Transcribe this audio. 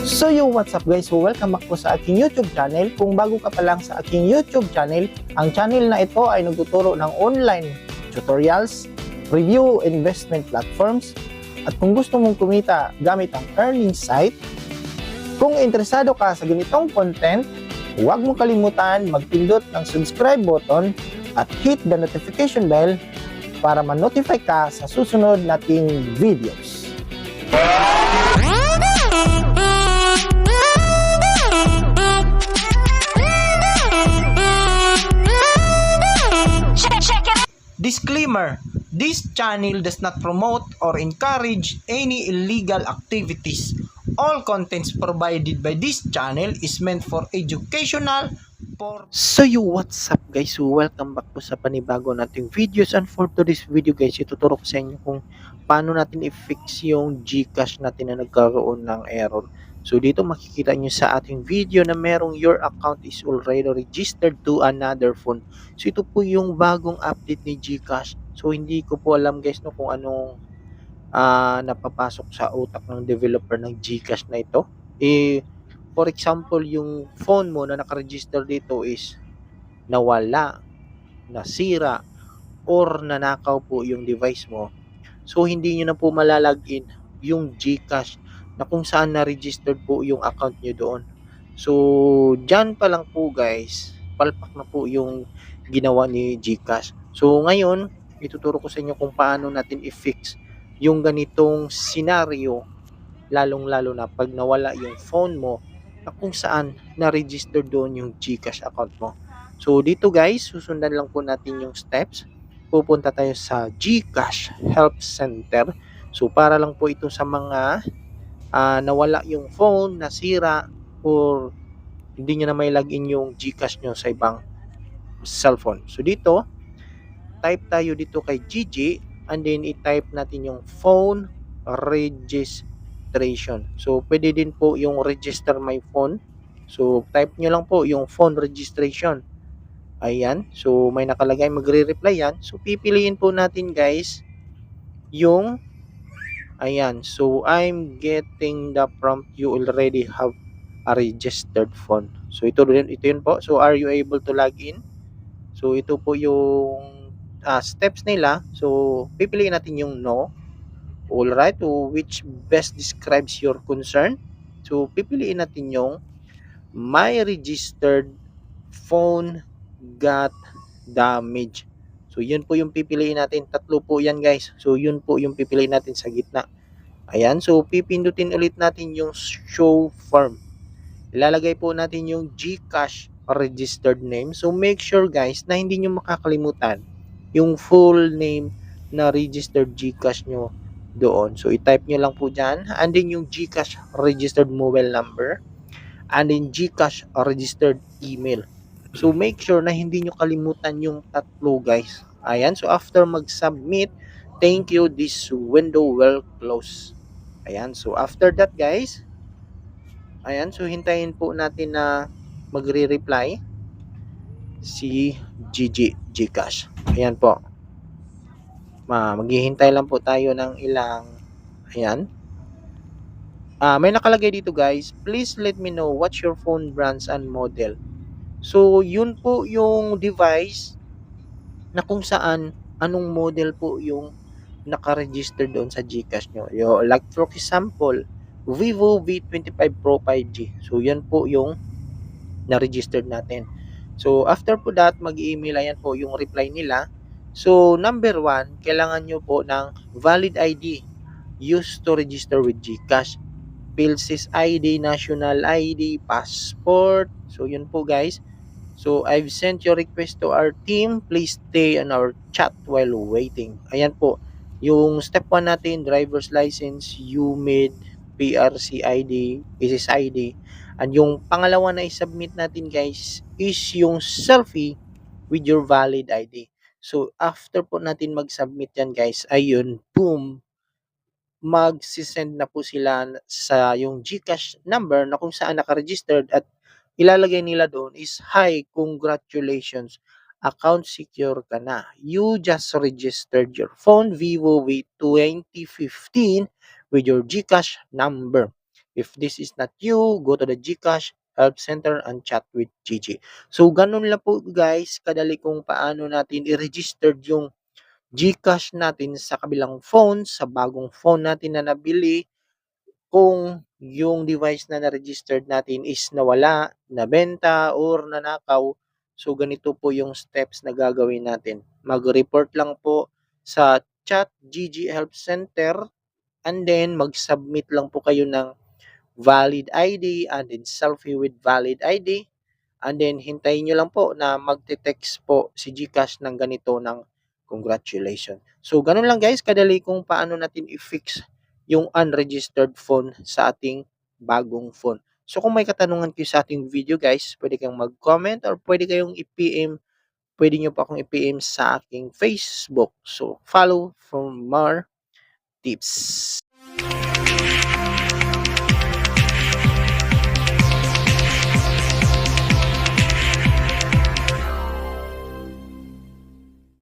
So what's up guys? So welcome back po sa aking YouTube channel. Kung bago ka pa lang sa aking YouTube channel, ang channel na ito ay nagtuturo ng online tutorials, review investment platforms, at kung gusto mong kumita gamit ang earning site, kung interesado ka sa ganitong content, huwag mong kalimutan magpindot ng subscribe button at hit the notification bell para ma-notify ka sa susunod nating videos. Disclaimer: this channel does not promote or encourage any illegal activities. All contents provided by this channel is meant for educational purposes. So what's up guys? So welcome back po sa panibago nating videos, and for today's video guys, ituturo ko sa inyo kung paano natin i-fix yung GCash natin na nagkaroon ng error. So dito makikita nyo sa ating video na merong your account is already registered to another phone. So ito po yung bagong update ni GCash. So hindi ko po alam guys no kung anong napapasok sa utak ng developer ng GCash na ito. For example, yung phone mo na nakaregister dito is nawala, nasira, or nanakaw po yung device mo. So hindi nyo na po malalagin yung GCash na kung saan na-registered po yung account nyo doon. So dyan pa lang po guys, palpak na po yung ginawa ni GCash. So ngayon, ituturo ko sa inyo kung paano natin i-fix yung ganitong scenario, lalong-lalo na pag nawala yung phone mo na kung saan na-register doon yung GCash account mo. So dito guys, susundan lang po natin yung steps. Pupunta tayo sa GCash Help Center. So para lang po ito sa mga nawala yung phone, nasira, or hindi nyo na may login yung GCash nyo sa ibang cellphone. So dito, type tayo dito kay Gigi, and then i-type natin yung phone registration. So pwede din po yung register my phone. So type nyo lang po yung phone registration. Ayan. So may nakalagay, magre-reply yan. So pipiliin po natin guys yung ayan. So I'm getting the prompt, you already have a registered phone. So ito yun po. So are you able to log in? So ito po yung steps nila. So pipiliin natin yung no. Alright, which best describes your concern. So pipiliin natin yung my registered phone got damaged. So yun po yung pipiliin natin. Tatlo po yan guys. So yun po yung pipiliin natin sa gitna. Ayan, so pipindutin ulit natin yung show form. Ilalagay po natin yung GCash registered name. So make sure guys na hindi nyo makakalimutan yung full name na registered GCash nyo doon. So i-type nyo lang po dyan, and then yung GCash registered mobile number, and then GCash registered email. So make sure na hindi nyo kalimutan yung tatlo guys. Ayan, so after mag-submit, thank you, this window will close. Ayan, so after that guys, ayan, so hintayin po natin na magre-reply si GCash. Ayan po. Maghihintay lang po tayo ng ilang, ayan. May nakalagay dito guys, please let me know what's your phone brands and model. So yun po yung device na kung saan anong model po yung naka-register doon sa GCash nyo. Like for example, Vivo V25 Pro 5G. So yan po yung na-registered natin. So after po that, mag-email, ayan po yung reply nila. So number 1, kailangan nyo po ng valid ID used to register with GCash. PhilSys ID, National ID, Passport. So yun po guys. So I've sent your request to our team. Please stay on our chat while waiting. Ayan po. Yung step 1 natin, driver's license, UMID, PRC ID, SSID. And yung pangalawa na i-submit natin guys is yung selfie with your valid ID. So after po natin mag-submit yan guys, ayun, boom, mag-send na po sila sa yung GCash number na kung saan naka-registered, at ilalagay nila doon is, hi, congratulations, account secure ka na. You just registered your phone Vivo V2015 with your GCash number. If this is not you, go to the GCash Help Center and chat with Gigi. So, ganun lang po guys, kadali kung paano natin i-registered yung GCash natin sa kabilang phone, sa bagong phone natin na nabili, kung yung device na na-registered natin is nawala, nabenta, or nanakaw. So, ganito po yung steps na gagawin natin. Mag-report lang po sa chat Gigi Help Center, and then mag-submit lang po kayo ng valid ID and then selfie with valid ID. And then hintayin nyo lang po na magte-text po si GCash ng ganito ng congratulations. So ganun lang guys, kadali kung paano natin i-fix yung unregistered phone sa ating bagong phone. So kung may katanungan kayo sa ating video guys, pwede kayong mag-comment or pwede kayong i-PM, pwede nyo pa akong i-PM sa aking Facebook. So follow for more tips.